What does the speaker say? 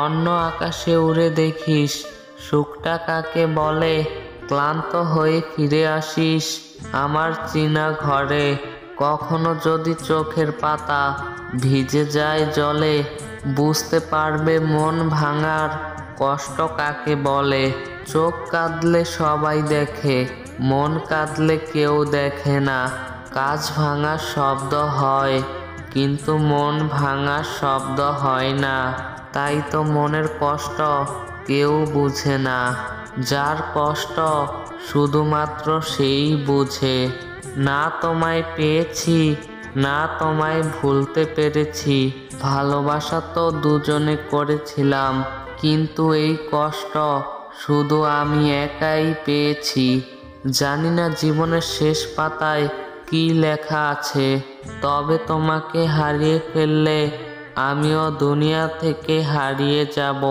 অন্য আকাশে উড়ে দেখিস সুখটা কাকে বলে। ক্লান্ত হয়ে ফিরে আসিস আমার চেনা ঘরে। কখনো যদি চোখের পাতা ভিজে যায় জলে, বুঝতে পারবে মন ভাঙার কষ্ট কাকে বলে। চোখ কাঁদলে সবাই দেখে, মন কাঁদলে কেউ দেখে না। কাঁচ ভাঙার শব্দ হয়, কিন্তু মন ভাঙার শব্দ হয় না। তাই তো মনের কষ্ট কেউ বুঝে না, যার কষ্ট শুধুমাত্র সেই বুঝে। না তোমায় পেয়েছি, না তোমায় ভুলতে পেরেছি। ভালোবাসা তো দুজনে করেছিলাম, কিন্তু এই কষ্ট শুধু আমি একাই পেয়েছি। জানি না জীবনের শেষ পাতায় কি লেখা আছে, তবে তোমাকে হারিয়ে ফেললে আমিও দুনিয়া থেকে হারিয়ে যাব।